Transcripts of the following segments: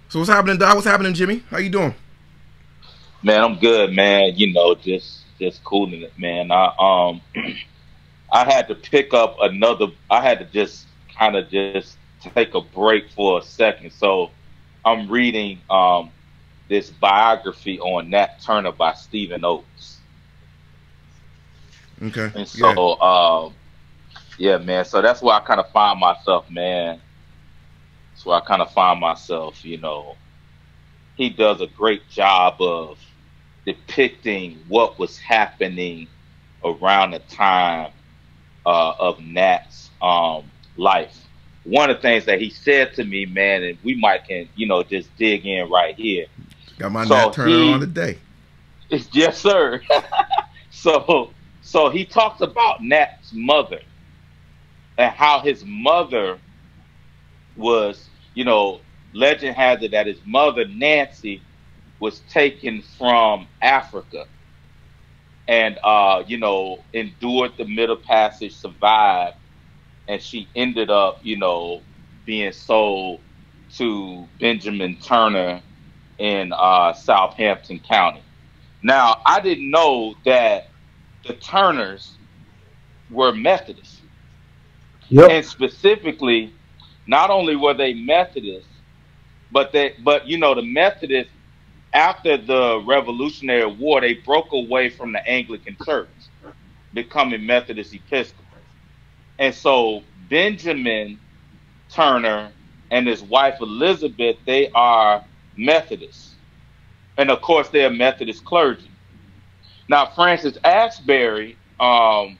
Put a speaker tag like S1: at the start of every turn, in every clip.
S1: So what's happening, Doc? What's happening, Jimmy? How you doing?
S2: Man, I'm good, man. Just cooling it, man. I had to pick up another. I had to just kind of just take a break for a second. So I'm reading this biography on Nat Turner by Stephen Oates,
S1: Okay.
S2: and
S1: Yeah.
S2: so yeah, man. So that's where I kind of find myself, man. That's where I kind of find myself. He does a great job of depicting what was happening around the time of Nat's life. One of the things that he said to me, man, and we might can just dig in right here.
S1: Got my Nat
S2: So
S1: Turner on
S2: he,
S1: today.
S2: yes, sir. so so he talks about Nat's mother and how his mother was, legend has it that his mother Nancy was taken from Africa and endured the Middle Passage, survived, and she ended up, being sold to Benjamin Turner in Southampton County. Now, I didn't know that the Turners were Methodists,
S3: Yep.
S2: and specifically, not only were they Methodists, but the Methodists after the Revolutionary War, they broke away from the Anglican Church, becoming Methodist Episcopal. And so Benjamin Turner and his wife Elizabeth, they are Methodists. And of course, they're Methodist clergy. Now, Francis Asbury was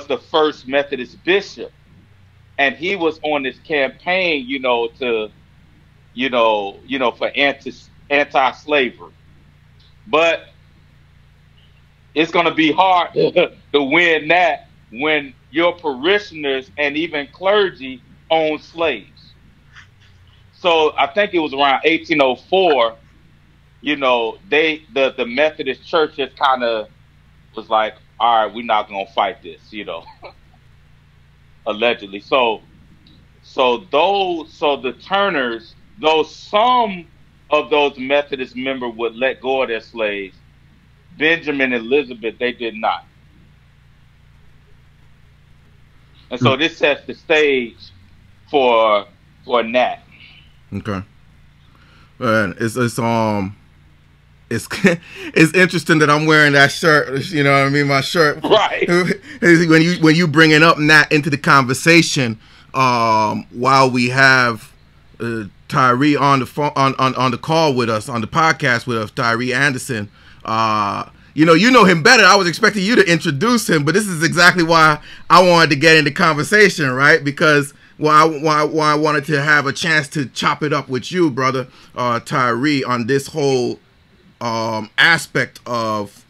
S2: the first Methodist bishop. And he was on this campaign, for anti-slavery. But it's going to be hard to win that when your parishioners and even clergy own slaves. So I think it was around 1804. The Methodist Church just kind of was like, all right, we're not going to fight this, allegedly. So the Turners, though some of those Methodist members would let go of their slaves, Benjamin and Elizabeth, they did not. And so this sets the stage for Nat.
S1: Okay. And it's it's interesting that I'm wearing that shirt. You know what I mean? My shirt.
S2: Right.
S1: When you bringing up Nat into the conversation, while we have Tyree on the phone on the call with us on the podcast with us, Tyree Anderson. You know him better. I was expecting you to introduce him, but this is exactly why I wanted to get into conversation, right? Because why I wanted to have a chance to chop it up with you, brother, Tyree, on this whole aspect of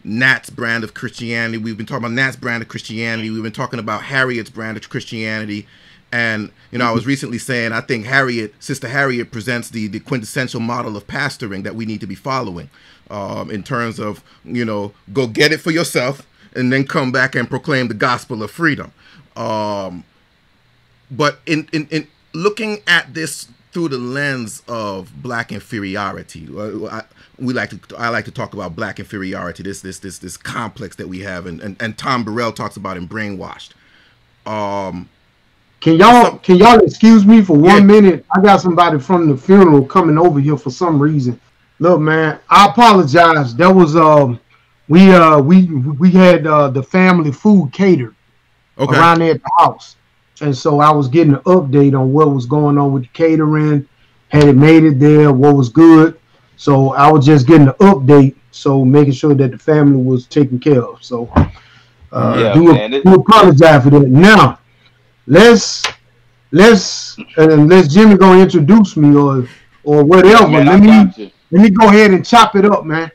S1: Nat's brand of Christianity. We've been talking about Nat's brand of Christianity. We've been talking about Harriet's brand of Christianity. And, I was recently saying, I think Sister Harriet presents the quintessential model of pastoring that we need to be following, in terms of, go get it for yourself and then come back and proclaim the gospel of freedom. But in looking at this through the lens of black inferiority, I like to talk about black inferiority, this complex that we have, and Tom Burrell talks about in Brainwashed.
S3: Can y'all excuse me for 1 minute? I got somebody from the funeral coming over here for some reason. Look, man, I apologize. That was we had the family food catered around there at the house, and so I was getting an update on what was going on with the catering. Had it made it there? What was good? So I was just getting an update, so making sure that the family was taken care of. So do apologize for that. Now let's Jimmy go introduce me or whatever.
S2: Man,
S3: let me go ahead and chop it up, man.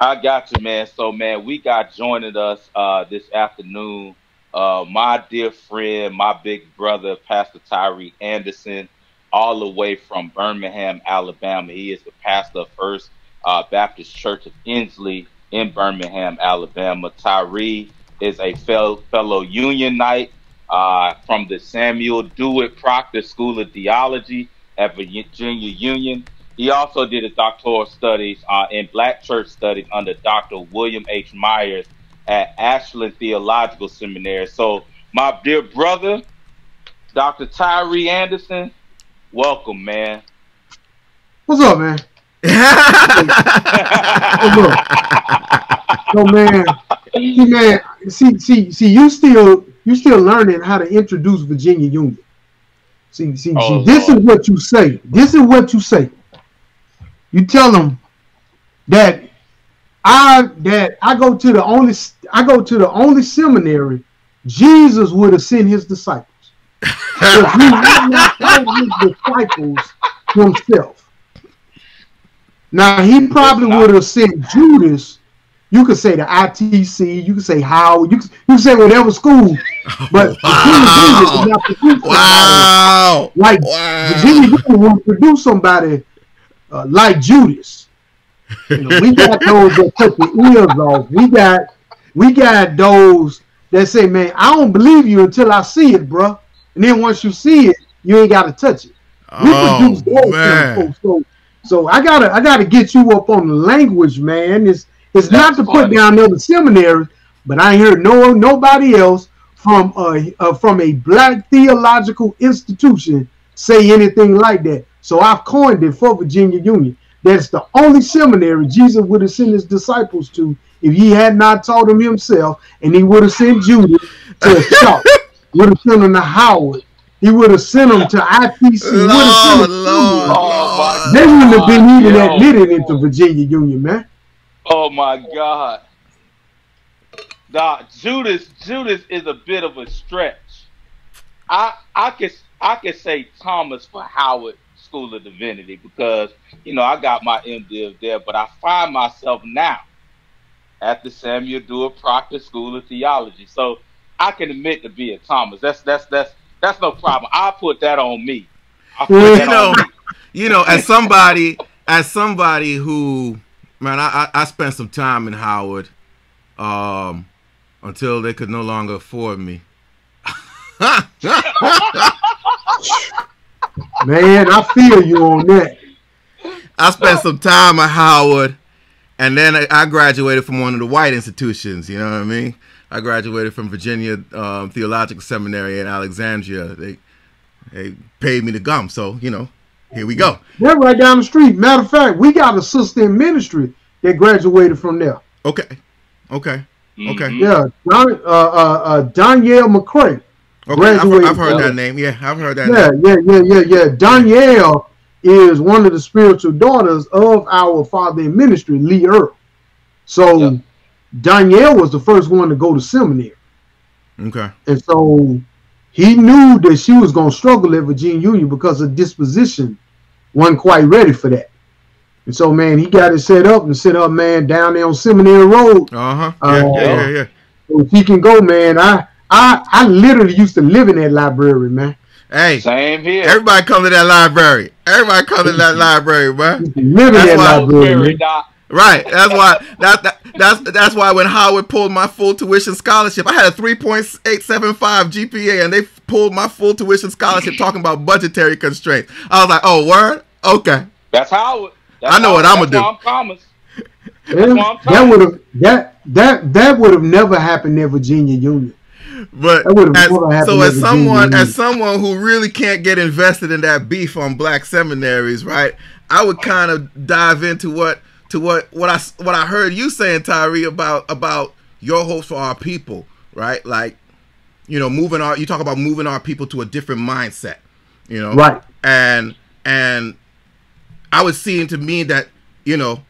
S2: I got you, man. So, man, we got joining us this afternoon. My dear friend, my big brother, Pastor Tyree Anderson, all the way from Birmingham, Alabama. He is the pastor of First Baptist Church of Inslee in Birmingham, Alabama. Tyree is a fellow Unionite, from the Samuel Dewitt Proctor School of Theology at Virginia Union. He also did his doctoral studies in Black Church Studies under Dr. William H. Myers at Ashland Theological Seminary. So, my dear brother, Dr. Tyree Anderson, welcome, man.
S3: What's up, man? What's up? So, man, see, you still learning how to introduce Virginia Union. See, this is what you say. This is what you say. You tell them that I go to the only seminary Jesus would have sent his disciples. Because he would not call his disciples himself. Now he probably would have sent Judas. You could say the ITC, you could say Howard, you could say whatever school, but
S1: wow.
S3: Virginia Union would produce somebody like Judas. You know, we got those that cut the ears off. We got those that say, "Man, I don't believe you until I see it, bro." And then once you see it, you ain't got to touch it. We produce those kind of folks. So I gotta get you up on the language, man. It's not to put down other seminaries, but I ain't heard nobody else from a Black theological institution say anything like that. So I've coined it for Virginia Union. That's the only seminary Jesus would have sent his disciples to if he had not taught them himself, and he would have sent Judas to Shaw, would have sent them to Howard, he would have sent them to ITC. They wouldn't have been even admitted into Virginia Union, man.
S2: Oh my God. Judas is a bit of a stretch. I could say Thomas for Howard School of Divinity because, you know, I got my MDiv there, but I find myself now at the Samuel Dewitt Proctor School of Theology. So I can admit to be a Thomas. That's no problem. I'll put that on me.
S1: You know, as somebody who, man, I spent some time in Howard until they could no longer afford me.
S3: Man, I feel you on that.
S1: I spent some time at Howard, and then I graduated from one of the white institutions. You know what I mean? I graduated from Virginia Theological Seminary in Alexandria. They paid me to come, so you know, here we go.
S3: They're right down the street. Matter of fact, we got a sister in ministry that graduated from there.
S1: Okay.
S3: Yeah, Danielle McCray.
S1: Okay, I've heard that name. Yeah, I've heard that name.
S3: Yeah. Danielle is one of the spiritual daughters of our father in ministry, Lee Earl. So Danielle was the first one to go to seminary.
S1: Okay.
S3: And so he knew that she was going to struggle at Virginia Union because her disposition wasn't quite ready for that. And so, man, he got it set up and set up, man, down there on Seminary Road.
S1: Yeah.
S3: So if he can go, man, I literally used to live in that library, man.
S1: Hey,
S2: same here.
S1: Everybody come to that library. Man.
S3: Live in that library.
S1: Right. That's why when Howard pulled my full tuition scholarship, I had a 3.875 GPA, and they pulled my full tuition scholarship talking about budgetary constraints. I was like, oh, word? Okay.
S2: That's Howard.
S1: I know what I'm gonna do.
S2: I'm Thomas.
S3: That would have never happened at Virginia Union.
S1: But as someone who really can't get invested in that beef on black seminaries, right? I would kind of dive into what I heard you saying, Tyree, about your hopes for our people, right? Like, you know, you talk about moving our people to a different mindset, you know,
S3: right?
S1: And I was seeing to me that, you know,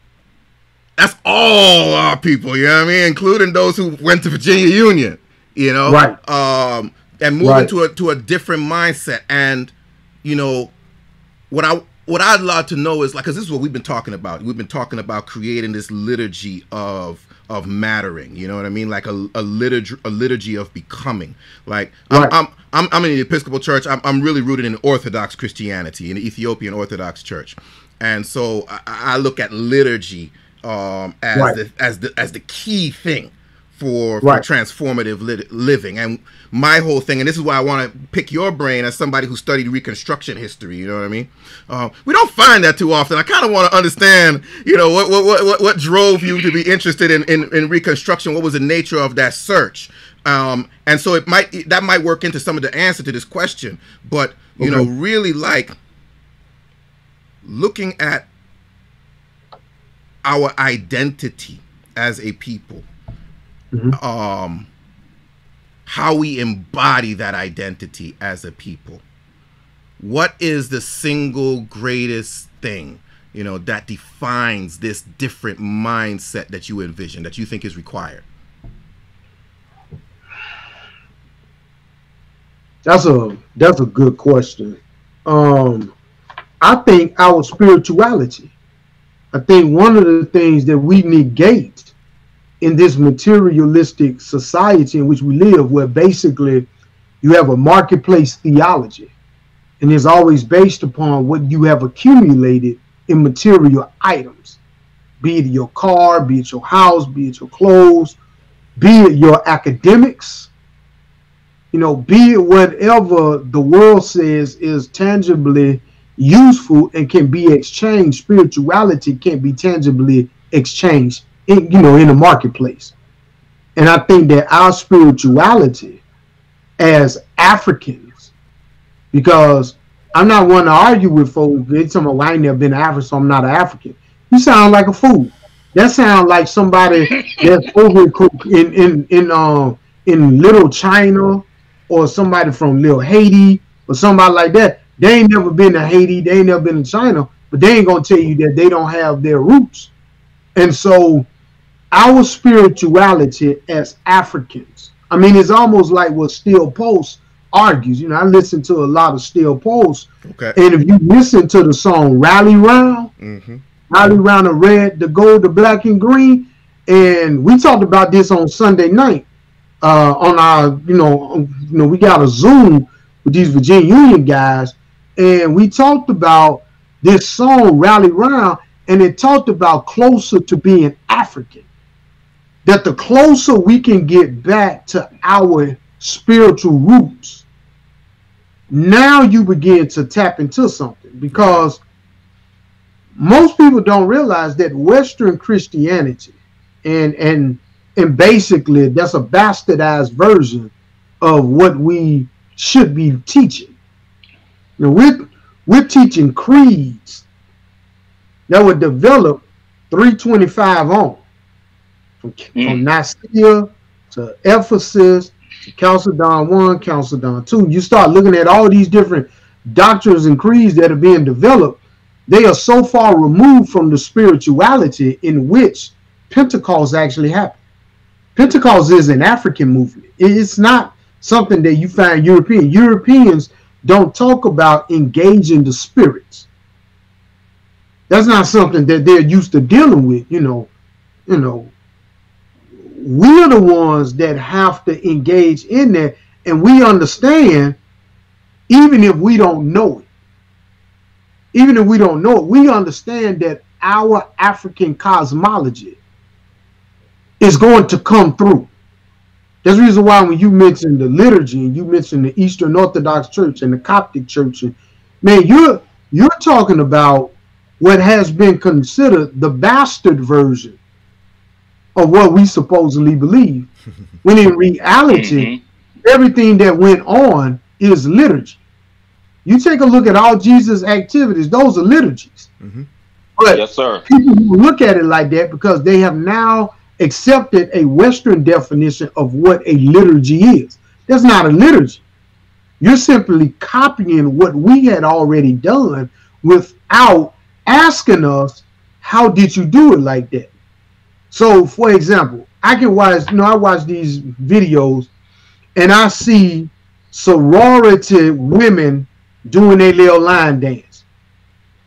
S1: that's all our people, you know what I mean, including those who went to Virginia Union, you know,
S3: right?
S1: And moving to a different mindset. And you know, what I'd love to know is, like, because this is what we've been talking about. We've been talking about creating this liturgy of mattering. You know what I mean? Like a liturgy of becoming. Like I'm in the Episcopal Church. I'm really rooted in Orthodox Christianity, in the Ethiopian Orthodox Church, and so I look at liturgy as the key thing for
S3: Right.
S1: transformative living. And my whole thing, and this is why I want to pick your brain as somebody who studied Reconstruction history, you know what I mean? We don't find that too often. I kind of want to understand, you know, what drove you to be interested in Reconstruction. What was the nature of that search? And so that might work into some of the answer to this question. But, you know, really like looking at our identity as a people, how we embody that identity as a people. What is the single greatest thing, you know, that defines this different mindset that you envision, that you think is required?
S3: That's a good question. I think our spirituality. I think one of the things that we negate in this materialistic society in which we live, where basically you have a marketplace theology, and it's always based upon what you have accumulated in material items, be it your car, be it your house, be it your clothes, be it your academics, you know, be it whatever the world says is tangibly useful and can be exchanged. Spirituality can be tangibly exchanged in, you know, in the marketplace. And I think that our spirituality as Africans, because I'm not one to argue with folks. They tell me, well, I ain't never been to Africa, so I'm not an African. You sound like a fool. That sounds like somebody that's over in Little China, or somebody from Little Haiti, or somebody like that. They ain't never been to Haiti, they ain't never been to China, but they ain't gonna tell you that they don't have their roots. And so our spirituality as Africans, I mean, it's almost like what Steel Pulse argues. You know, I listen to a lot of Steel Pulse.
S1: Okay.
S3: And if you listen to the song Rally Round, Rally Round the red, the gold, the black and green, and we talked about this on Sunday night on our, we got a Zoom with these Virginia Union guys, and we talked about this song Rally Round, and it talked about closer to being African. That the closer we can get back to our spiritual roots, now you begin to tap into something, because most people don't realize that Western Christianity and basically that's a bastardized version of what we should be teaching. You know, we're teaching creeds that were developed 325 on, from Nicaea to Ephesus to Chalcedon 1, Chalcedon 2. You start looking at all these different doctrines and creeds that are being developed. They are so far removed from the spirituality in which Pentecost actually happened. Pentecost is an African movement. It's not something that you find European. Europeans don't talk about engaging the spirits. That's not something that they're used to dealing with. We're the ones that have to engage in that, and we understand, even if we don't know it. Even if we don't know it, we understand that our African cosmology is going to come through. That's the reason why when you mention the liturgy and you mention the Eastern Orthodox Church and the Coptic Church, man, you're talking about what has been considered the bastard version of what we supposedly believe, when in reality, everything that went on is liturgy. You take a look at all Jesus' activities; those are liturgies. But
S2: yes, sir.
S3: People who look at it like that because they have now accepted a Western definition of what a liturgy is. That's not a liturgy. You're simply copying what we had already done without asking us, how did you do it like that? So, for example, I watch these videos and I see sorority women doing their little line dance.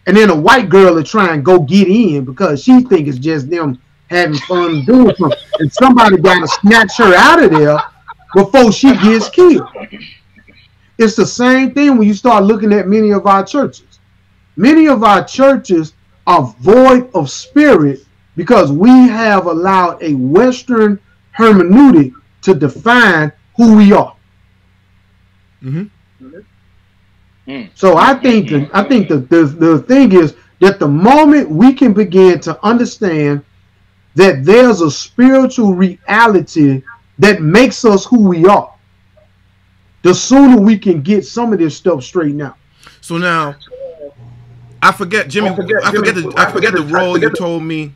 S3: And then a white girl is trying to go get in because she thinks it's just them having fun doing something. And somebody got to snatch her out of there before she gets killed. It's the same thing when you start looking at many of our churches. Many of our churches are void of spirit because we have allowed a Western hermeneutic to define who we are. So I think the thing is that the moment we can begin to understand that there's a spiritual reality that makes us who we are, the sooner we can get some of this stuff straightened out.
S1: So now, I forget, Jimmy. I forget the role you told me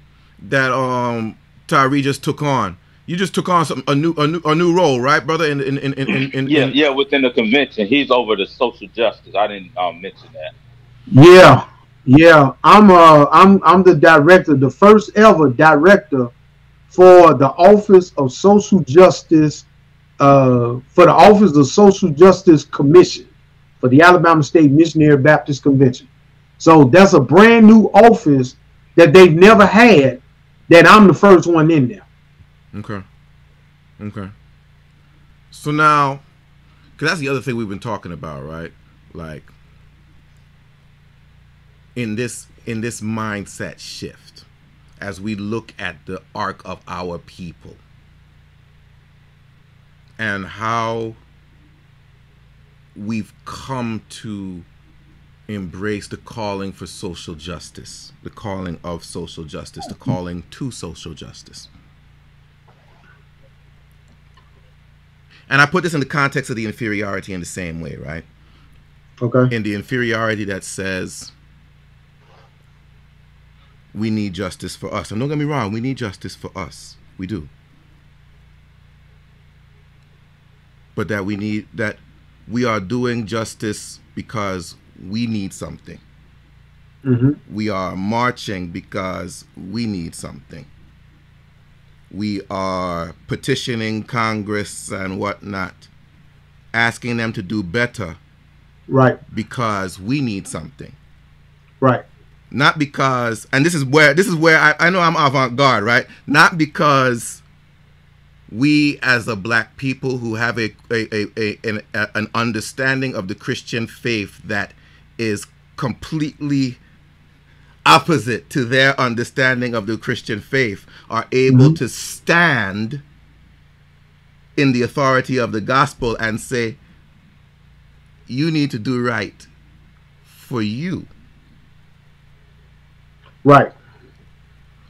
S1: that Tyree just took on. You just took on a new role, right, brother?
S2: Yeah, within the convention, he's over the social justice. I didn't mention that.
S3: Yeah. I'm the director, the first ever director for the Office of Social Justice, for the Office of Social Justice Commission for the Alabama State Missionary Baptist Convention. So that's a brand new office that they've never had. That I'm the first one in there.
S1: Okay. So now, because that's the other thing we've been talking about, right? Like in this mindset shift, as we look at the arc of our people and how we've come to embrace the calling for social justice, the calling of social justice, the calling to social justice. And I put this in the context of the inferiority in the same way, right?
S3: Okay.
S1: In the inferiority that says we need justice for us. And don't get me wrong, we need justice for us. We do. But that we are doing justice because we need something. We are marching because we need something. We are petitioning Congress and whatnot, asking them to do better,
S3: right?
S1: Because we need something,
S3: right?
S1: Not because, and this is where I know I'm avant-garde, right? Not because we as a black people who have an understanding of the Christian faith that is completely opposite to their understanding of the Christian faith are able to stand in the authority of the gospel and say, you need to do right for you.
S3: Right.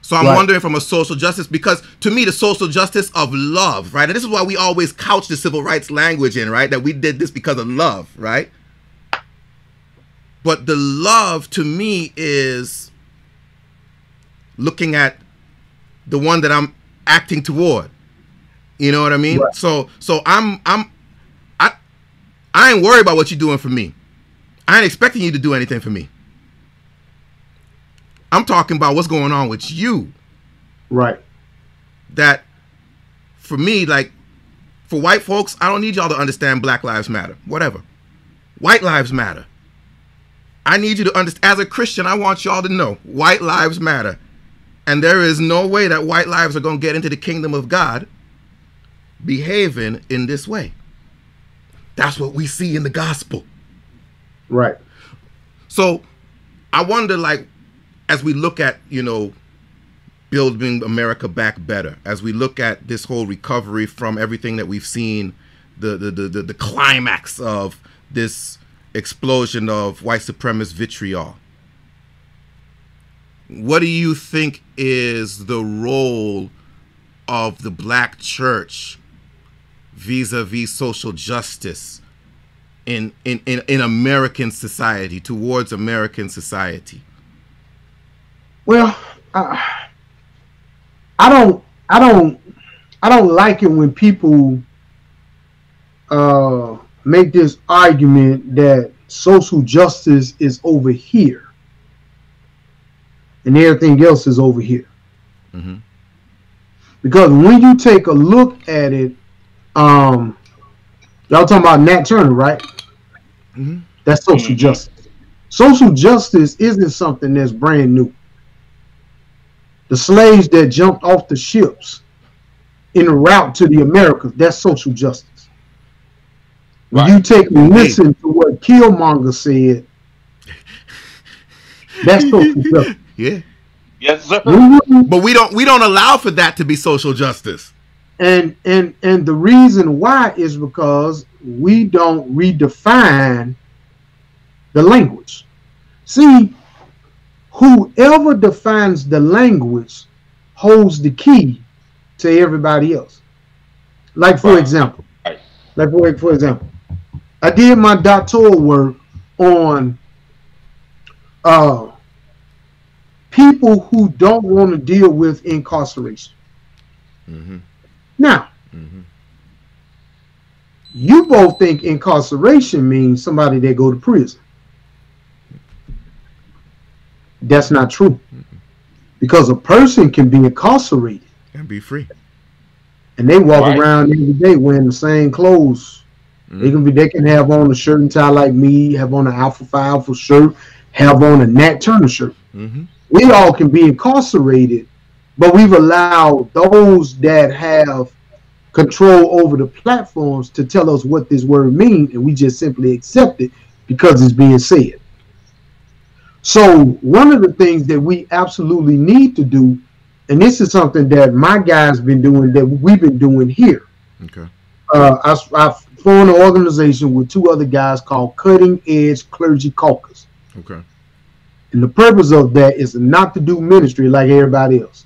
S1: So I'm wondering from a social justice, because to me, the social justice of love, right? And this is why we always couch the civil rights language in, right? That we did this because of love, right? But the love to me is looking at the one that I'm acting toward. You know what I mean? Right. So I ain't worried about what you're doing for me. I ain't expecting you to do anything for me. I'm talking about what's going on with you.
S3: Right.
S1: That for me, like for white folks, I don't need y'all to understand Black Lives Matter. Whatever. White lives matter. I need you to understand, as a Christian, I want y'all to know white lives matter. And there is no way that white lives are going to get into the kingdom of God behaving in this way. That's what we see in the gospel.
S3: Right.
S1: So I wonder, like, as we look at, you know, building America back better, as we look at this whole recovery from everything that we've seen, the climax of this explosion of white supremacist vitriol, what do you think is the role of the black church vis-a-vis social justice in American society, towards American society?
S3: Well, I don't like it when people make this argument that social justice is over here and everything else is over here. Mm-hmm. Because when you take a look at it, y'all talking about Nat Turner, right? Mm-hmm. That's social justice. Social justice isn't something that's brand new. The slaves that jumped off the ships in route to the Americas, that's social justice. When you take and listen to what Killmonger said, that's social justice.
S1: Yeah.
S2: Yes, sir.
S1: But we don't allow for that to be social justice.
S3: And the reason why is because we don't redefine the language. See, whoever defines the language holds the key to everybody else. Like for example, I did my doctoral work on people who don't want to deal with incarceration.
S1: Mm-hmm.
S3: Now, you both think incarceration means somebody that go to prison. That's not true. Because a person can be incarcerated
S1: and be free,
S3: and they walk around every day wearing the same clothes. They can have on a shirt and tie like me, have on an Alpha Phi Alpha shirt, have on a Nat Turner shirt. We all can be incarcerated, but we've allowed those that have control over the platforms to tell us what this word means, and we just simply accept it because it's being said. So one of the things that we absolutely need to do, and this is something that my guys been doing, that we've been doing here.
S1: Okay.
S3: I formed an organization with two other guys called Cutting Edge Clergy Caucus.
S1: Okay.
S3: And the purpose of that is not to do ministry like everybody else.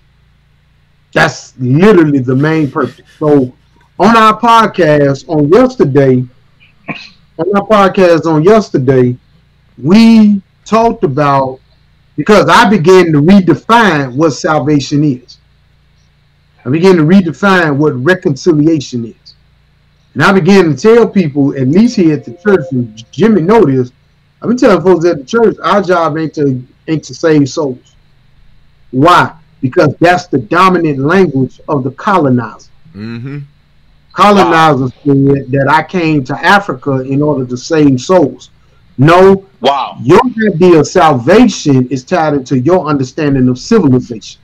S3: That's literally the main purpose. So on our podcast on yesterday, we talked about, because I began to redefine what salvation is. I began to redefine what reconciliation is. And I began to tell people, at least here at the church, and Jimmy know this, I've been telling folks at the church, our job ain't to save souls. Why? Because that's the dominant language of the colonizer. Colonizers said that I came to Africa in order to save souls. No. Your idea of salvation is tied into your understanding of civilization.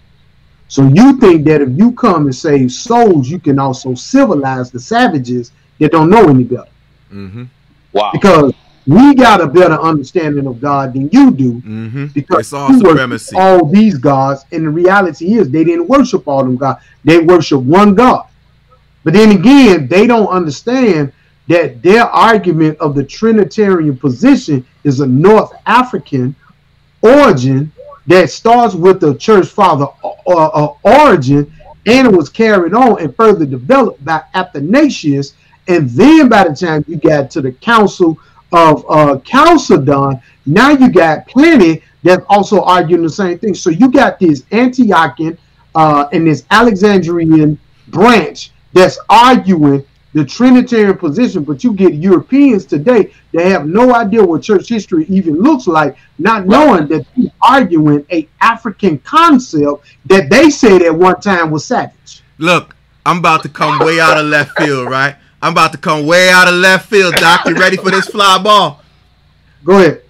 S3: So you think that if you come and save souls, you can also civilize the savages that don't know any better. Because we got a better understanding of God than you do. Because
S1: it's all supremacy.
S3: All these gods, and the reality is they didn't worship all them gods. They worship one God. But then again, they don't understand that their argument of the Trinitarian position is a North African origin that starts with the church father origin, and it was carried on and further developed by Athanasius. And then by the time you got to the Council of Chalcedon, now you got plenty that's also arguing the same thing. So you got this Antiochian and this Alexandrian branch that's arguing the Trinitarian position, but you get Europeans today that have no idea what church history even looks like, not knowing that they're arguing a African concept that they said at one time was savage.
S1: Look, I'm about to come way out of left field, right? I'm about to come way out of left field, Doc. You ready for this fly ball?
S3: Go ahead.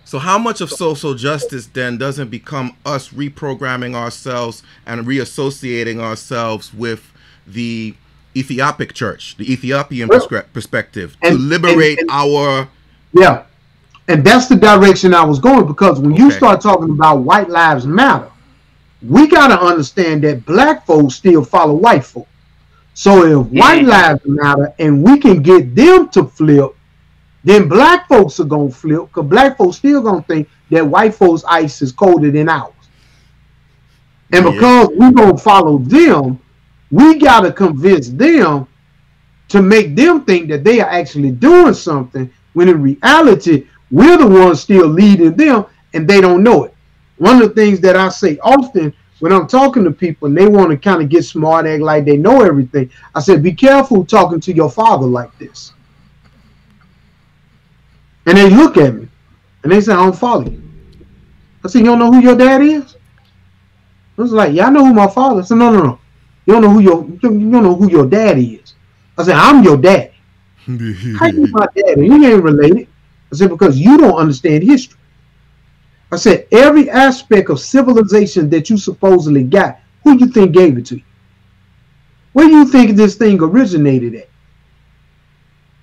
S1: So how much of social justice then doesn't become us reprogramming ourselves and reassociating ourselves with the Ethiopic church, the Ethiopian perspective, to liberate our...
S3: Yeah, and that's the direction I was going, because when you start talking about white lives matter, we got to understand that black folks still follow white folk. So if white lives matter and we can get them to flip, then black folks are going to flip, because black folks still going to think that white folks' ice is colder than ours. And because we're going to follow them, we got to convince them to make them think that they are actually doing something, when in reality, we're the ones still leading them and they don't know it. One of the things that I say often when I'm talking to people and they want to kind of get smart, act like they know everything, I said, be careful talking to your father like this. And they look at me and they say, I don't follow you. I said, you don't know who your dad is? I was like, yeah, I know who my father is. I said, no. You don't know who your daddy is. I said, I'm your daddy. How you my daddy? We ain't related. I said, because you don't understand history. I said, every aspect of civilization that you supposedly got, who you think gave it to you? Where do you think this thing originated at?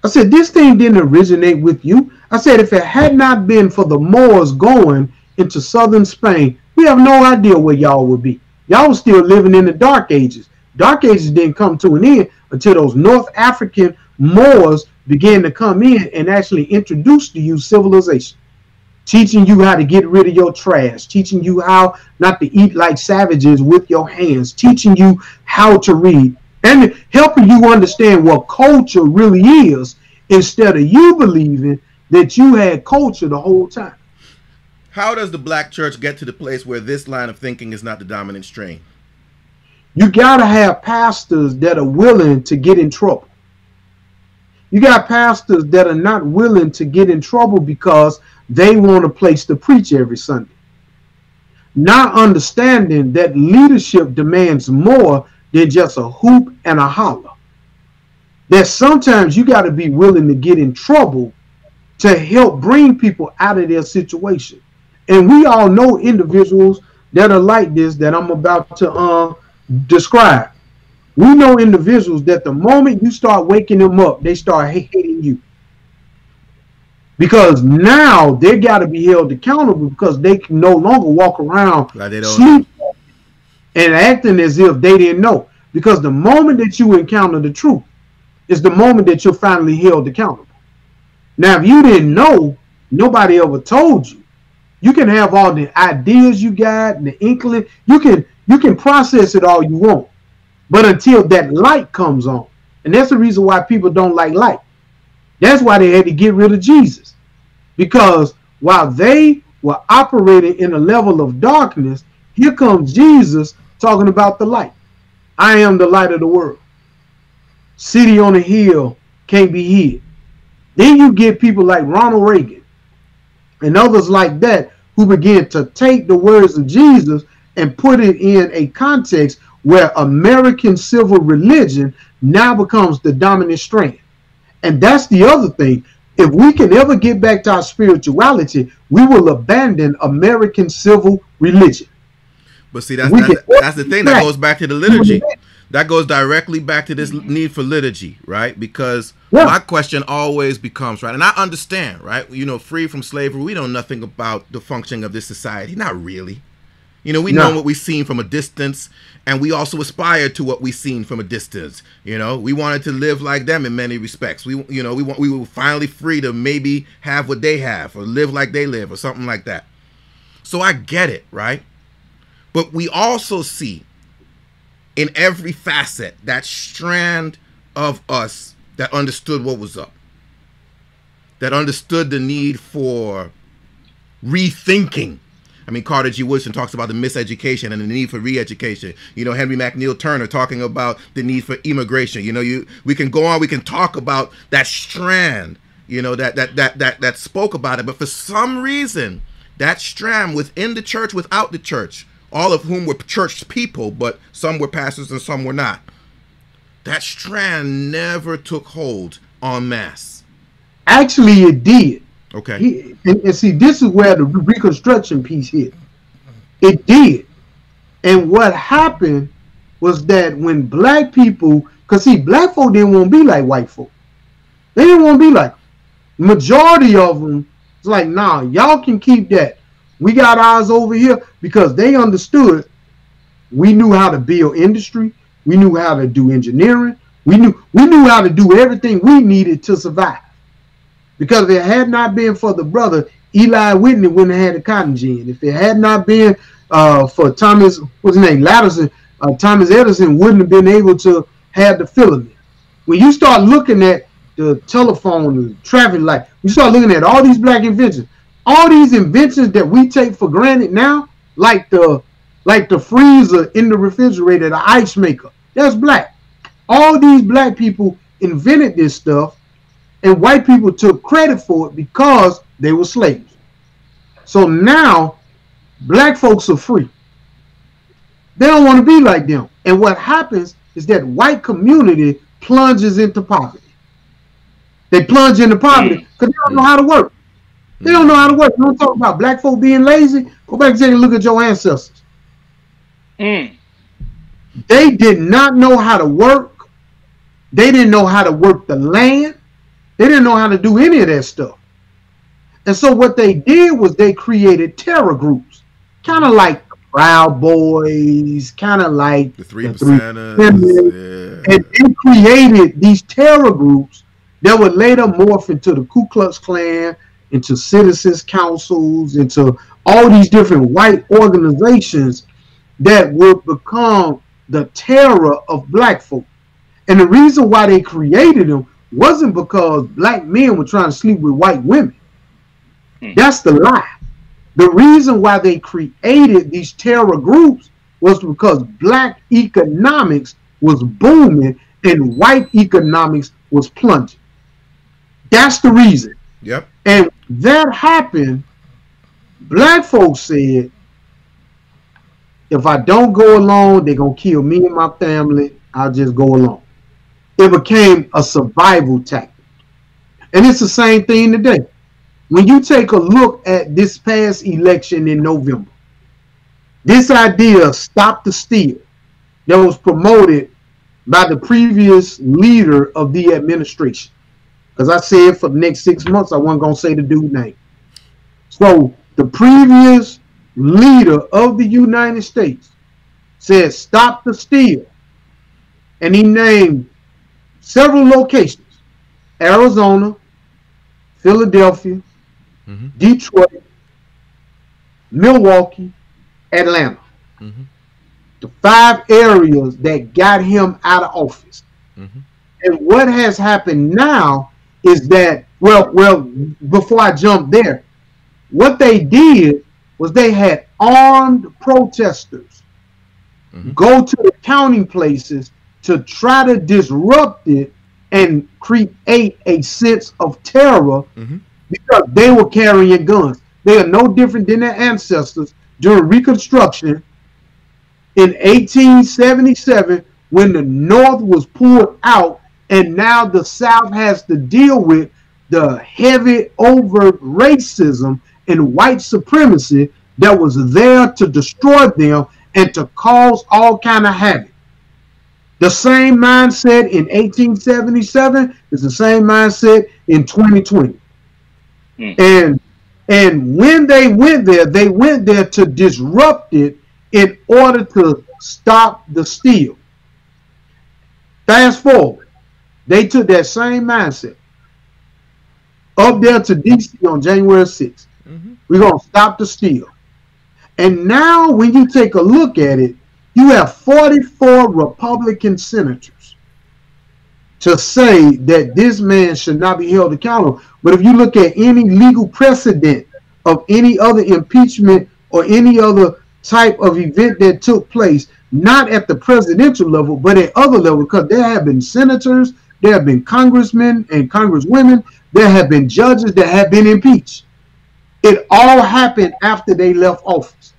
S3: I said, this thing didn't originate with you. I said, if it had not been for the Moors going into southern Spain, we have no idea where y'all would be. Y'all was still living in the Dark Ages. Dark Ages didn't come to an end until those North African Moors began to come in and actually introduce to you civilization, teaching you how to get rid of your trash, teaching you how not to eat like savages with your hands, teaching you how to read, and helping you understand what culture really is, instead of you believing that you had culture the whole time.
S1: How does the black church get to the place where this line of thinking is not the dominant strain?
S3: You got to have pastors that are willing to get in trouble. You got pastors that are not willing to get in trouble because they want a place to preach every Sunday. Not understanding that leadership demands more than just a hoop and a holler. That sometimes you got to be willing to get in trouble to help bring people out of their situation. And we all know individuals that are like this that I'm about to describe. We know individuals that the moment you start waking them up, they start hating you. Because now they got to be held accountable because they can no longer walk around sleep and acting as if they didn't know. Because the moment that you encounter the truth is the moment that you're finally held accountable. Now, if you didn't know, nobody ever told you. You can have all the ideas you got and the inkling. You can process it all you want. But until that light comes on, and that's the reason why people don't like light. That's why they had to get rid of Jesus. Because while they were operating in a level of darkness, here comes Jesus talking about the light. I am the light of the world. City on a hill can't be hid. Then you get people like Ronald Reagan and others like that who begin to take the words of Jesus and put it in a context where American civil religion now becomes the dominant strand. And that's the other thing. If we can ever get back to our spirituality, we will abandon American civil religion.
S1: But see, that's the thing that goes back to the liturgy. That goes directly back to this need for liturgy, right? Because my question always becomes, right, and I understand, right, you know, free from slavery, we know nothing about the functioning of this society. Not really. You know, we know what we've seen from a distance, and we also aspire to what we've seen from a distance. You know, we wanted to live like them in many respects. We were finally free to maybe have what they have, or live like they live, or something like that. So I get it, right? But we also see in every facet that strand of us that understood what was up, that understood the need for rethinking. I mean, Carter G. Woodson talks about the miseducation and the need for re-education. You know, Henry McNeil Turner talking about the need for immigration. You know, we can go on, we can talk about that strand, you know, that spoke about it. But for some reason, that strand within the church, without the church, all of whom were church people, but some were pastors and some were not, that strand never took hold en masse.
S3: Actually, it did.
S1: Okay.
S3: And see, this is where the Reconstruction piece hit. It did. And what happened was that when black people, because see, black folk didn't want to be like white folk. They didn't want to be like them. Majority of them was like, nah, y'all can keep that. We got ours over here, because they understood we knew how to build industry. We knew how to do engineering. We knew how to do everything we needed to survive. Because if it had not been for the brother, Eli Whitney wouldn't have had a cotton gin. If it had not been for Thomas, what's his name, Latterson, Thomas Edison wouldn't have been able to have the filament. When you start looking at the telephone, the traffic light, you start looking at all these black inventions. All these inventions that we take for granted now, like the freezer in the refrigerator, the ice maker, that's black. All these black people invented this stuff, and white people took credit for it because they were slaves. So now, black folks are free. They don't want to be like them. And what happens is that white community plunges into poverty. They plunge into poverty because they don't know how to work. They don't know how to work. You don't talk about black folk being lazy. Go back and take a look at your ancestors. They did not know how to work. They didn't know how to work the land. They didn't know how to do any of that stuff. And so what they did was they created terror groups, kind of like Proud Boys, kind of like
S1: The Three
S3: the Three
S1: Percenters.
S3: Percenters,
S1: Yeah.
S3: and they created these terror groups that would later morph into the Ku Klux Klan, into citizens councils, into all these different white organizations that would become the terror of black folk. And the reason why they created them wasn't because black men were trying to sleep with white women. That's the lie. The reason why they created these terror groups was because black economics was booming and white economics was plunging. That's the reason.
S1: Yep.
S3: And that happened, black folks said, if I don't go along, they're going to kill me and my family. I'll just go along. It became a survival tactic. And it's the same thing today. When you take a look at this past election in November, this idea of stop the steal that was promoted by the previous leader of the administration, because I said for the next 6 months, I wasn't going to say the dude's name. So the previous leader of the United States said, stop the steal. And he named several locations: Arizona, Philadelphia, Detroit, Milwaukee, Atlanta. The 5 areas that got him out of office. And what has happened now is that, well, before I jump there, what they did was they had armed protesters go to the counting places to try to disrupt it and create a sense of terror because they were carrying guns. They are no different than their ancestors during Reconstruction in 1877 when the North was pulled out and now the South has to deal with the heavy overt racism and white supremacy that was there to destroy them and to cause all kind of havoc. The same mindset in 1877 is the same mindset in 2020. And when they went there to disrupt it in order to stop the steal. Fast forward, they took that same mindset up there to DC on January 6th. We're going to stop the steal. And now when you take a look at it, you have 44 Republican senators to say that this man should not be held accountable. But if you look at any legal precedent of any other impeachment or any other type of event that took place, not at the presidential level, but at other levels, because there have been senators, there have been congressmen and congresswomen, there have been judges that have been impeached. It all happened after they left office.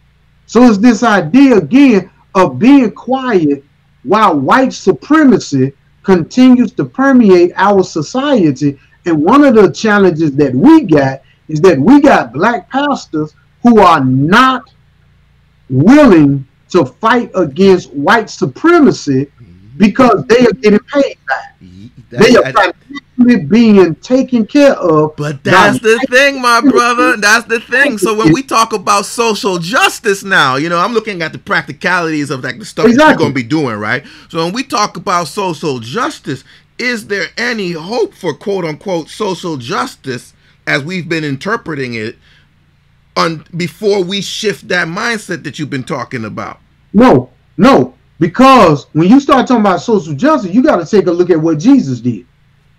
S3: So it's this idea again of being quiet while white supremacy continues to permeate our society. And one of the challenges that we got is that we got black pastors who are not willing to fight against white supremacy because they are getting paid back. They are financially being taken care of.
S1: But that's the thing, my brother. That's the thing. So when we talk about social justice now, you know, I'm looking at the practicalities of like the stuff that we're going to be doing, right? So when we talk about social justice, is there any hope for quote unquote social justice as we've been interpreting it before we shift that mindset that you've been talking about?
S3: No. Because when you start talking about social justice, you got to take a look at what Jesus did.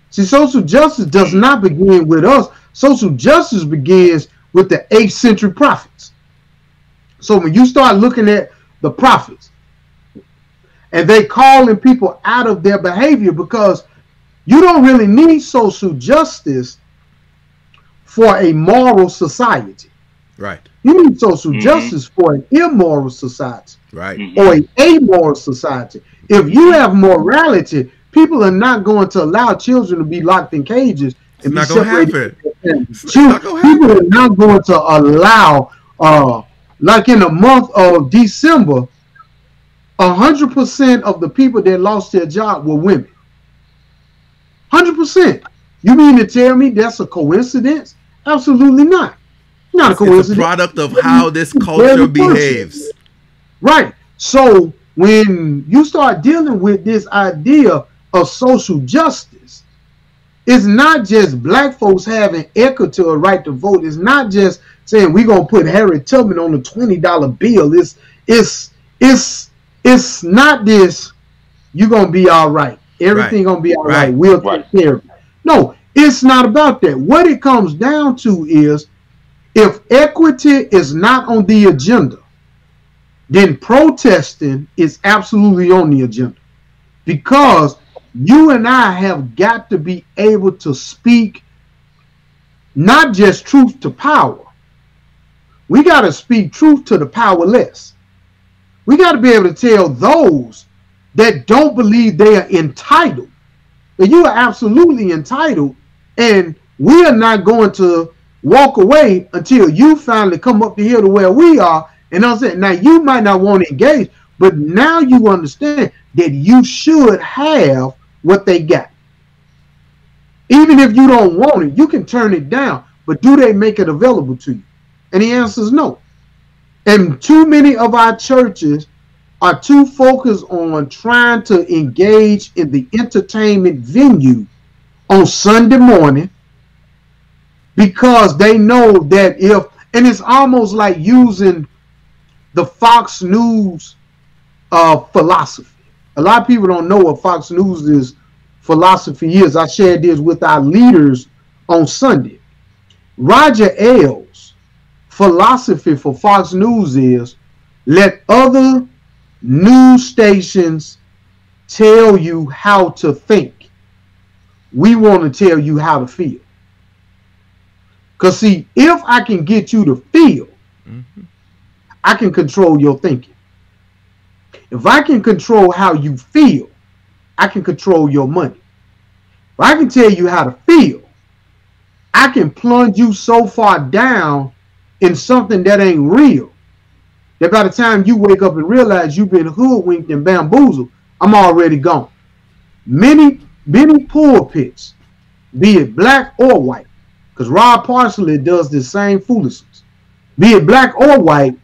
S3: See, social justice does not begin with us. Social justice begins with the 8th century prophets. So when you start looking at the prophets, and they calling people out of their behavior, because you don't really need social justice for a moral society.
S1: Right.
S3: You need social justice for an immoral society.
S1: Right.
S3: Or an amoral society. If you have morality, people are not going to allow children to be locked in cages and be separated. People are not going to allow, like in the month of December, 100% of the people that lost their job were women. 100%. You mean to tell me that's a coincidence? Absolutely not. Not a coincidence.
S1: It's a product of how this culture behaves.
S3: Right. So when you start dealing with this idea of social justice, it's not just black folks having equity or right to vote. It's not just saying we're gonna put Harriet Tubman on a $20 bill. It's not this. You're gonna be all right. Everything gonna be all right. We'll take care of it. No, it's not about that. What it comes down to is, if equity is not on the agenda, then protesting is absolutely on the agenda, because you and I have got to be able to speak not just truth to power. We got to speak truth to the powerless. We got to be able to tell those that don't believe they are entitled that you are absolutely entitled, and we are not going to walk away until you finally come up the hill to where we are. And I'm saying, now you might not want to engage, but now you understand that you should have what they got. Even if you don't want it, you can turn it down, but do they make it available to you? And the answer is no. And too many of our churches are too focused on trying to engage in the entertainment venue on Sunday morning, because they know that if, and it's almost like using the Fox News philosophy. A lot of people don't know what Fox News' philosophy is. I shared this with our leaders on Sunday. Roger Ailes' philosophy for Fox News is, let other news stations tell you how to think. We want to tell you how to feel. Because see, if I can get you to feel, I can control your thinking. If I can control how you feel, I can control your money. If I can tell you how to feel, I can plunge you so far down in something that ain't real, that by the time you wake up and realize you've been hoodwinked and bamboozled, I'm already gone. Many pulpits, be it black or white, because Rob Parsley does the same foolishness, be it black or white,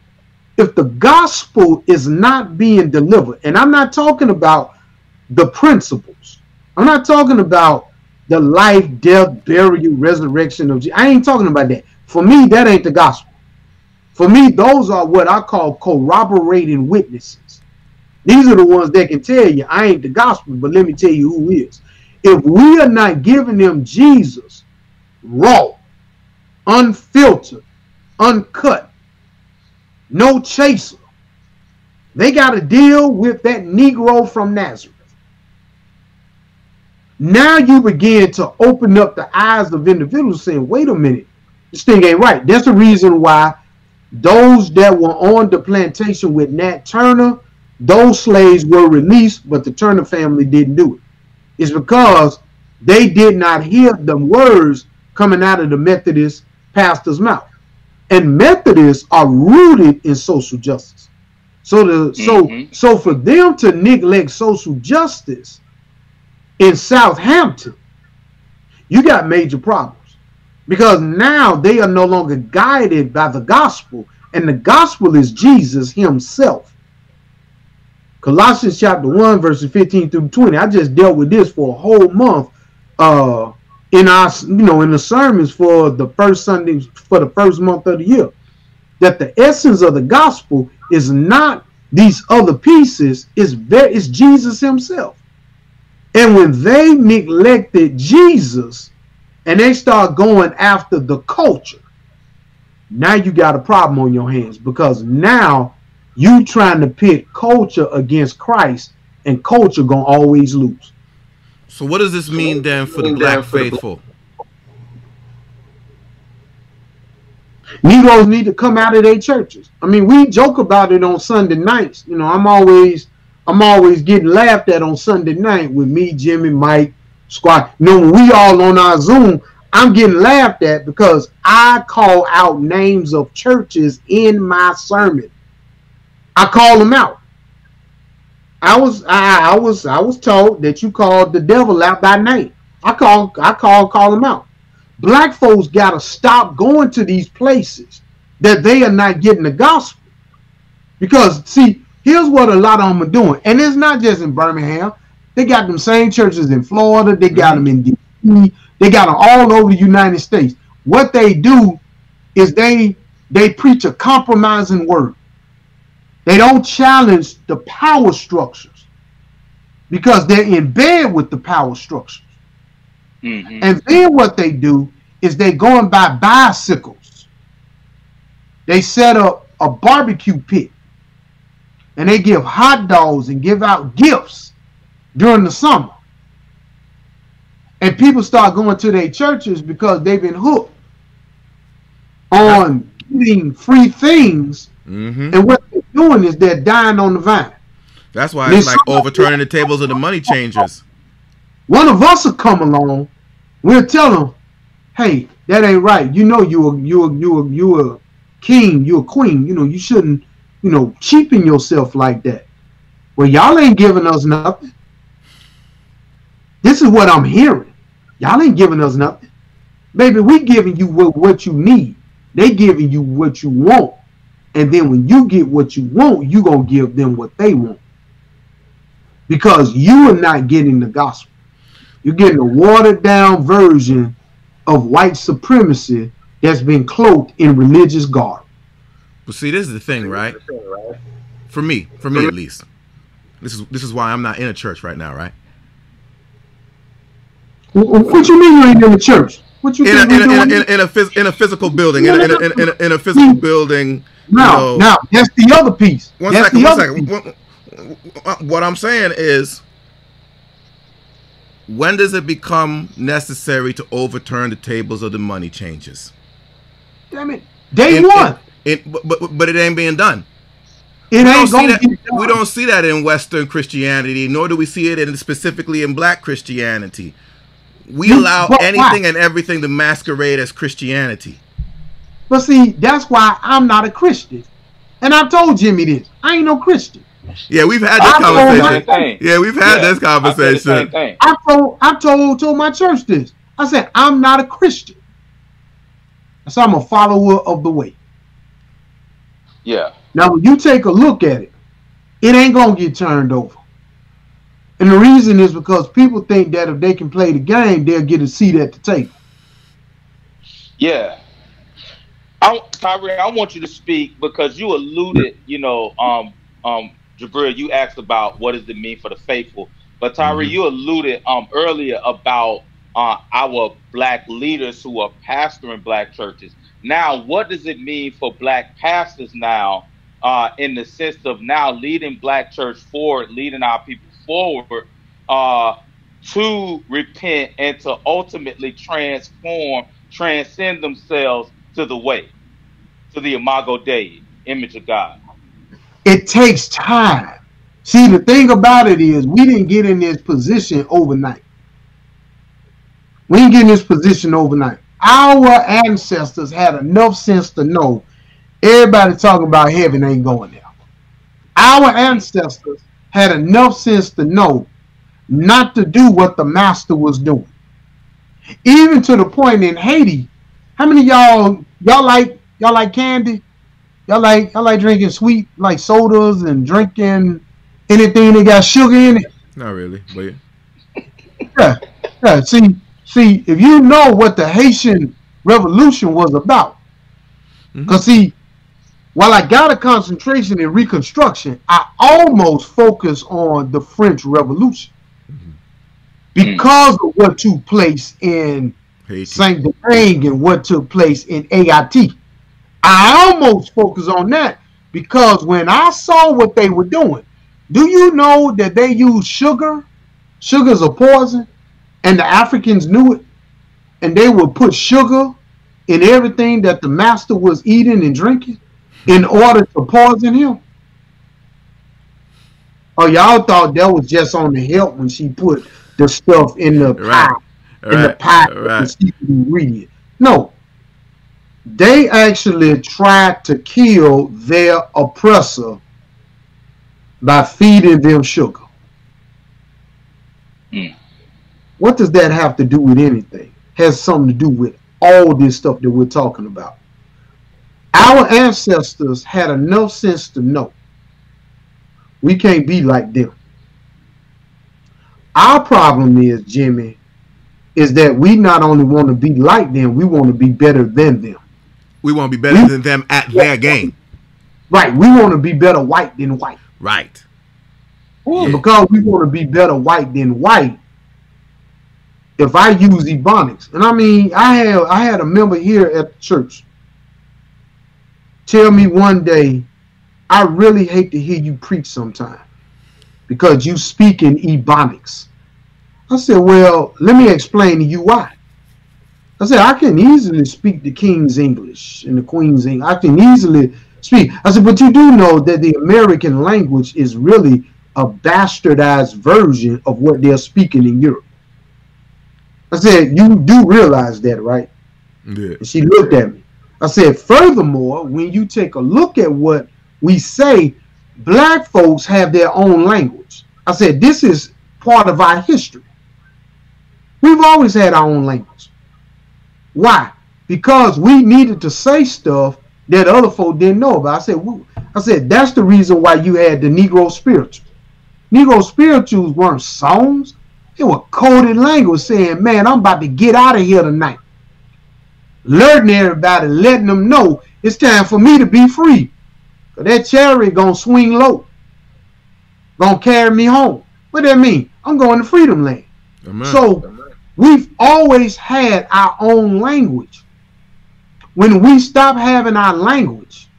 S3: if the gospel is not being delivered, and I'm not talking about the principles, I'm not talking about the life, death, burial, resurrection of Jesus. I ain't talking about that. For me, that ain't the gospel. For me, those are what I call corroborating witnesses. These are the ones that can tell you, I ain't the gospel, but let me tell you who is. If we are not giving them Jesus raw, unfiltered, uncut, no chaser, they got to deal with that Negro from Nazareth. Now you begin to open up the eyes of individuals saying, wait a minute, this thing ain't right. That's the reason why those that were on the plantation with Nat Turner, those slaves were released, but the Turner family didn't do it. It's because they did not hear the words coming out of the Methodist pastor's mouth. And Methodists are rooted in social justice. So for them to neglect social justice in Southampton, you got major problems. Because now they are no longer guided by the gospel, and the gospel is Jesus himself. Colossians chapter 1, verses 15 through 20. I just dealt with this for a whole month in our, in the sermons for the first Sundays for the first month of the year. That the essence of the gospel is not these other pieces, it's Jesus himself. And when they neglected Jesus and they start going after the culture, now you got a problem on your hands, because now you trying to pit culture against Christ, and culture gonna always lose.
S1: So what does this mean then for the black faithful?
S3: Negroes need to come out of their churches. I mean, we joke about it on Sunday nights. I'm always getting laughed at on Sunday night with me, Jimmy, Mike, Squad. When we all on our Zoom, I'm getting laughed at because I call out names of churches in my sermon. I call them out. I was told that you called the devil out by name. I call them out. Black folks got to stop going to these places that they are not getting the gospel. Because, see, Here's what a lot of them are doing. And it's not just in Birmingham. They got them same churches in Florida. They got them in D.C. They got them all over the United States. What they do is they preach a compromising word. They don't challenge the power structures because they're in bed with the power structures. And then what they do is they go and buy bicycles. They set up a barbecue pit. And they give hot dogs and give out gifts during the summer. And people start going to their churches because they've been hooked on getting free things. And what they're doing is they're dying on the vine.
S1: That's why it's like overturning the tables of the money changers.
S3: One of us will come along. We'll tell them, hey, that ain't right. You know you're a king, you're a queen. You know, you shouldn't, cheapen yourself like that. Well, y'all ain't giving us nothing. This is what I'm hearing. Y'all ain't giving us nothing. Baby, we giving you what you need. They giving you what you want. And then when you get what you want, you going to give them what they want. Because you are not getting the gospel. You're getting a watered down version of white supremacy that's been cloaked in religious garb.
S1: But see, this is the thing, right? For me at least. This is why I'm not in a church right now, right?
S3: What you mean you ain't in the church? What you
S1: in a physical building, in a physical building.
S3: Now that's the other piece.
S1: One second. What I'm saying is, when does it become necessary to overturn the tables of the money changers?
S3: Damn it, day one.
S1: But it ain't being done.
S3: It ain't going to be done.
S1: We don't see that in Western Christianity, nor do we see it specifically in Black Christianity. We allow anything and everything to masquerade as Christianity.
S3: But see, that's why I'm not a Christian. And I told Jimmy this. I ain't no Christian.
S1: Yeah, we've had this conversation. Yeah, we've had this conversation.
S3: I told my church this. I said, I'm not a Christian. So I'm a follower of the way.
S2: Yeah.
S3: Now, when you take a look at it, it ain't going to get turned over. And the reason is because people think that if they can play the game, they'll get a seat at the table.
S2: Yeah. Tyree, I want you to speak because you alluded, Jabril, you asked about what does it mean for the faithful. But Tyree, you alluded earlier about our Black leaders who are pastoring Black churches. Now, what does it mean for Black pastors now in the sense of now leading Black church forward, leading our people forward to repent and to ultimately transcend themselves to the way, to the Imago Dei, image of God?
S3: It takes time. See, the thing about it is we didn't get in this position overnight. We didn't get in this position overnight. Our ancestors had enough sense to know everybody talking about heaven ain't going there. Our ancestors had enough sense to know not to do what the master was doing. Even to the point in Haiti, how many y'all like candy? Y'all like drinking sweet like sodas and drinking anything that got sugar in it?
S1: Not really, but
S3: yeah. See, if you know what the Haitian Revolution was about, because see, while I got a concentration in Reconstruction, I almost focus on the French Revolution because of what took place in Saint Domingue and what took place in AIT. I almost focus on that because when I saw what they were doing, do you know that they use sugar? Sugar's a poison, and the Africans knew it, and they would put sugar in everything that the master was eating and drinking in order to poison him. Oh, y'all thought that was just on the help when she put the stuff in the pie, the secret ingredient. No, they actually tried to kill their oppressor by feeding them sugar. What does that have to do with anything? Has something to do with all this stuff that we're talking about. Our ancestors had enough sense to know We can't be like them. Our problem is, Jimmy, is that we not only want to be like them, we want to be better than them.
S1: We want to be better than them at their game.
S3: Right. We want to be better white than white.
S1: Right.
S3: And because we want to be better white than white, if I use Ebonics, and I mean, I had a member here at the church tell me one day, I really hate to hear you preach sometime because you speak in Ebonics. I said, well, let me explain to you why. I said, I can easily speak the King's English and the Queen's English. I can easily speak. I said, but you do know that the American language is really a bastardized version of what they're speaking in Europe. I said, you do realize that, right?
S1: Yeah.
S3: And she looked at me. I said, furthermore, when you take a look at what we say, black folks have their own language. I said, this is part of our history. We've always had our own language. Why? Because we needed to say stuff that other folk didn't know about. I said, that's the reason why you had the Negro spirituals. Negro spirituals weren't songs. They were coded language saying, man, I'm about to get out of here tonight. Alerting everybody, letting them know it's time for me to be free. Because that chariot going to swing low. Going to carry me home. What that mean? I'm going to freedom land.
S1: Amen.
S3: So we've always had our own language. When we stop having our language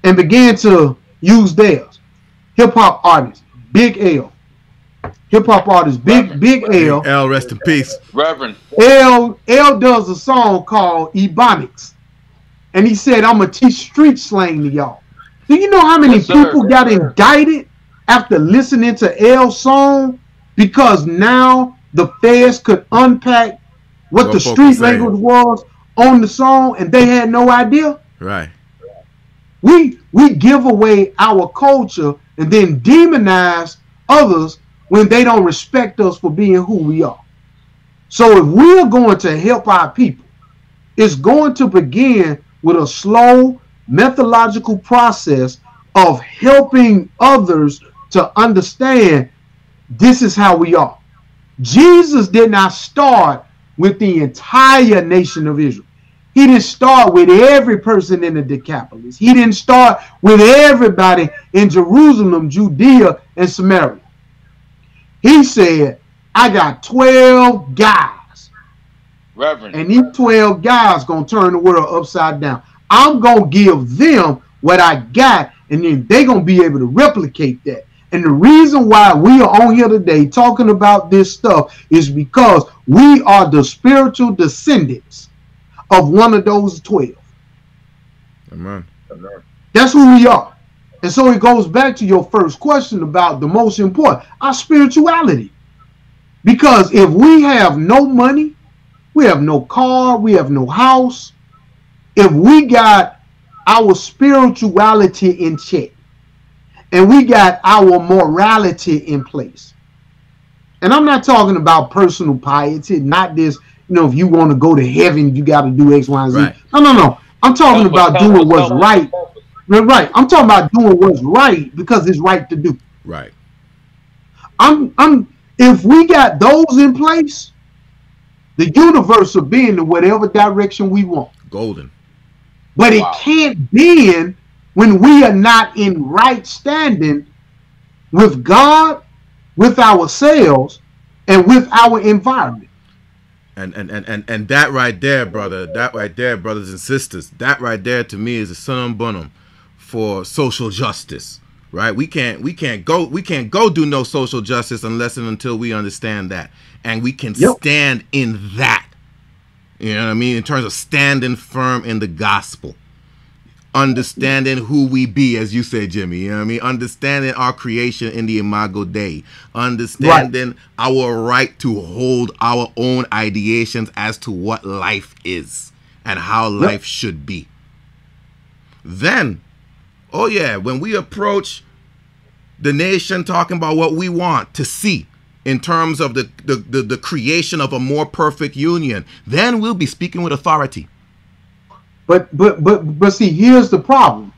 S3: and began to use theirs, hip-hop artists, Big L. Hip-hop artist, Big L.
S1: L, rest in peace.
S2: Reverend.
S3: L does a song called Ebonics. And he said, I'm going to teach street slang to y'all. Do you know how many people got indicted after listening to L's song? Because now the feds could unpack what the street language was on the song and they had no idea?
S1: Right.
S3: We give away our culture and then demonize others when they don't respect us for being who we are. So if we're going to help our people, it's going to begin with a slow methodological process of helping others to understand this is how we are. Jesus did not start with the entire nation of Israel. He didn't start with every person in the Decapolis. He didn't start with everybody in Jerusalem, Judea, and Samaria. He said, I got 12 guys.
S2: Reverend.
S3: And these 12 guys going to turn the world upside down. I'm going to give them what I got, and then they're going to be able to replicate that. And the reason why we are on here today talking about this stuff is because we are the spiritual descendants of one of those 12.
S1: Amen.
S3: That's who we are. And so it goes back to your first question about the most important, our spirituality. Because if we have no money, we have no car, we have no house, if we got our spirituality in check and we got our morality in place, and I'm not talking about personal piety, not this, if you want to go to heaven, you got to do X, Y, and Z. Right. No. I'm talking about doing what's right. Right. I'm talking about doing what's right because it's right to do.
S1: Right.
S3: If we got those in place, the universe will be in whatever direction we want.
S1: Golden.
S3: But it can't bend when we are not in right standing with God, with ourselves, and with our environment.
S1: And that right there, brothers and sisters, that right there to me is a summum bonum for social justice, right? We can't go do no social justice unless and until we understand that, and we can stand in that. You know what I mean? In terms of standing firm in the gospel, understanding who we be, as you say, Jimmy. You know what I mean? Understanding our creation in the Imago Dei, understanding our right to hold our own ideations as to what life is and how life should be. Then, when we approach the nation talking about what we want to see in terms of the creation of a more perfect union, then we'll be speaking with authority.
S3: But see, here's the problem.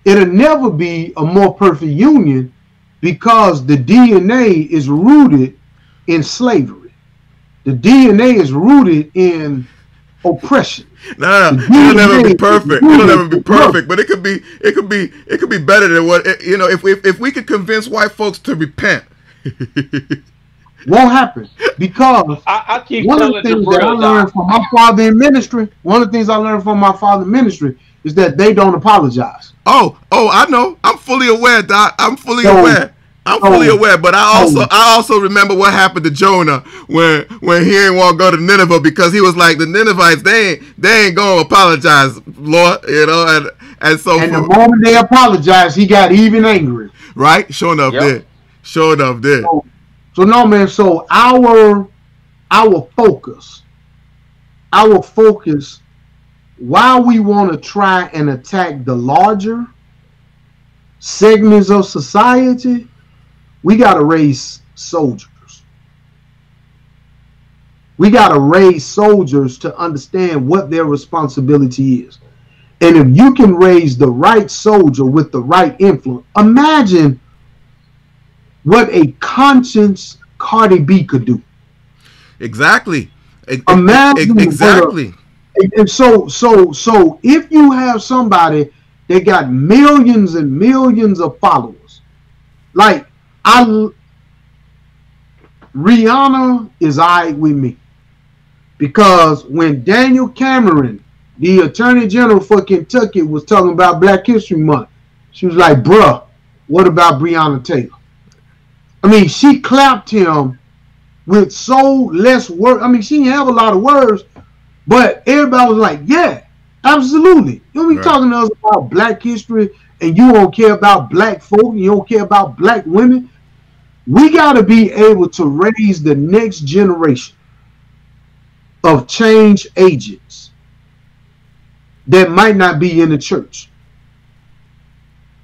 S3: it'll never be a more perfect union because the DNA is rooted in slavery. The DNA is rooted in oppression.
S1: No, it'll never be perfect. It'll never be perfect, but it could be better than what if we could convince white folks to repent.
S3: Won't happen because
S2: I keep
S3: one of
S2: telling
S3: the things
S2: Jabril,
S3: that I learned from my father in ministry. One of the things I learned from my father in ministry is that they don't apologize.
S1: Oh, I know. I'm fully aware, Doc. I'm fully aware. But I also remember what happened to Jonah when he didn't want to go to Nineveh because he was like, the Ninevites, they ain't gonna apologize, Lord, and so
S3: the moment they apologized, he got even angry.
S1: Right? Sure enough, did.
S3: So no, man. So our focus, while we want to try and attack the larger segments of society, we got to raise soldiers. We got to raise soldiers to understand what their responsibility is. And if you can raise the right soldier with the right influence, imagine what a conscious Cardi B could do.
S1: Exactly.
S3: Imagine
S1: exactly.
S3: And so if you have somebody that got millions and millions of followers, like Rihanna is all right with me, because when Daniel Cameron, the Attorney General for Kentucky, was talking about Black History Month, she was like, bruh, what about Breonna Taylor? I mean, she clapped him with so less words. I mean, she didn't have a lot of words, but everybody was like, yeah, absolutely. You don't be talking to us about Black history and you don't care about Black folk, you don't care about Black women. We got to be able to raise the next generation of change agents that might not be in the church,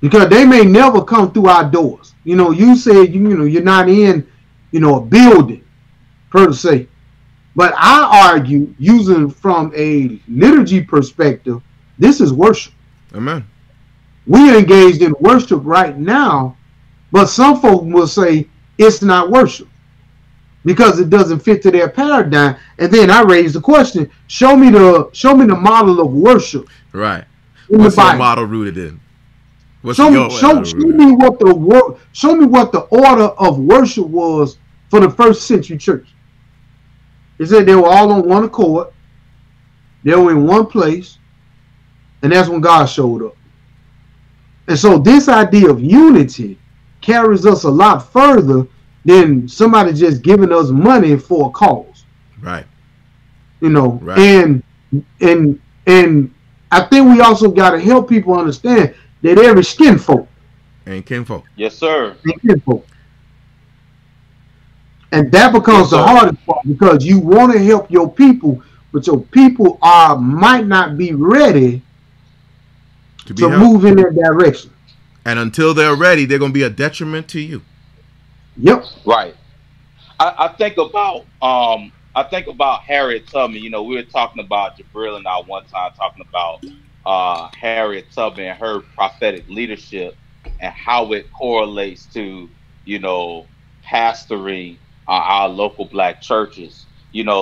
S3: because they may never come through our doors. You said you're not in a building per se, but I argue, using from a liturgy perspective, this is worship.
S1: Amen.
S3: We are engaged in worship right now, but some folk will say it's not worship because it doesn't fit to their paradigm. And then I raise the question: show me the model of worship.
S1: Right. What's your model rooted in?
S3: Show me what the order of worship was for the first century church. It said they were all on one accord. They were in one place, and that's when God showed up. And so this idea of unity carries us a lot further than somebody just giving us money for a cause.
S1: Right.
S3: Right. And I think we also got to help people understand that every skin folk
S1: ain't kinfolk.
S2: Yes, sir.
S3: Ain't kinfolk. And that becomes the hardest part, because you want to help your people, but your people might not be ready to move in that direction.
S1: And until they're ready, they're going to be a detriment to you.
S3: Yep.
S2: Right. I think about Harriet Tubman. We were talking about Jabril and I one time talking about Harriet Tubman and her prophetic leadership and how it correlates to pastoring our local Black churches.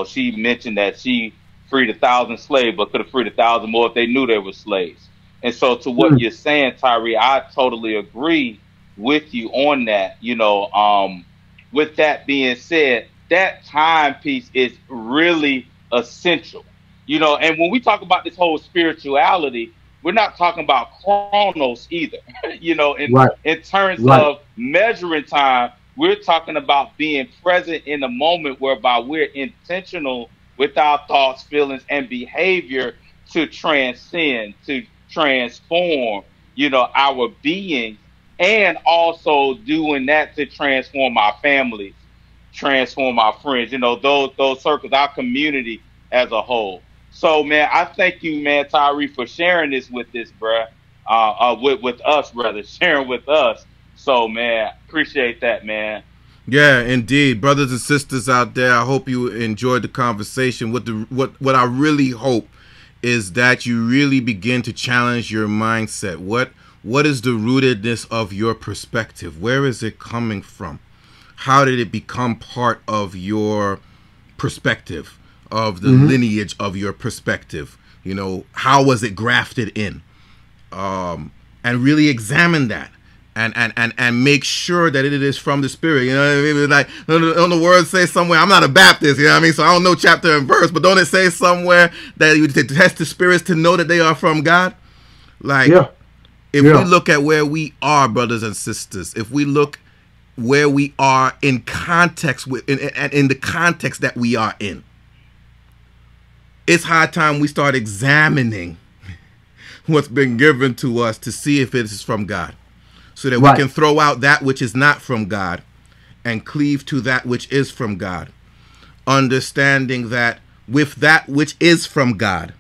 S2: She mentioned that she freed 1,000 slaves, but could have freed 1,000 more if they knew they were slaves. And so to what you're saying, Tyree, I totally agree with you on that. With that being said, that timepiece is really essential. And when we talk about this whole spirituality, we're not talking about chronos either. In terms of measuring time, we're talking about being present in a moment whereby we're intentional with our thoughts, feelings, and behavior to transcend, to transform, our being, and also doing that to transform our families, transform our friends, those circles, our community as a whole. So, man, I thank you, man, Tyree, for sharing this with us, sharing with us. So, man, appreciate that, man.
S1: Yeah, indeed. Brothers and sisters out there, I hope you enjoyed the conversation. What I really hope is that you really begin to challenge your mindset. What is the rootedness of your perspective? Where is it coming from? How did it become part of your perspective, of the lineage of your perspective? You know, how was it grafted in? And really examine that. And make sure that it is from the Spirit. You know what I mean? Like, on the word say somewhere, I'm not a Baptist, you know what I mean? So I don't know chapter and verse, but don't it say somewhere that you test the spirits to know that they are from God? Like, if we look at where we are, brothers and sisters, if we look where we are in context with in the context that we are in, it's high time we start examining what's been given to us to see if it is from God, so that we can throw out that which is not from God and cleave to that which is from God, understanding that with that which is from God,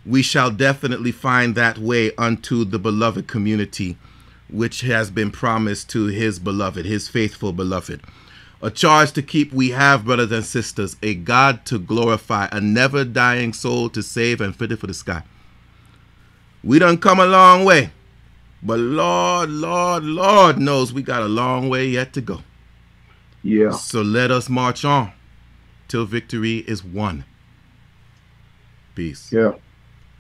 S1: we shall definitely find that way unto the beloved community, which has been promised to his beloved, his faithful beloved. A charge to keep we have, brothers and sisters, a God to glorify, a never dying soul to save, and fitted for the sky. We done come a long way, but Lord knows we got a long way yet to go. Yeah. So let us march on till victory is won. Peace.
S3: Yeah.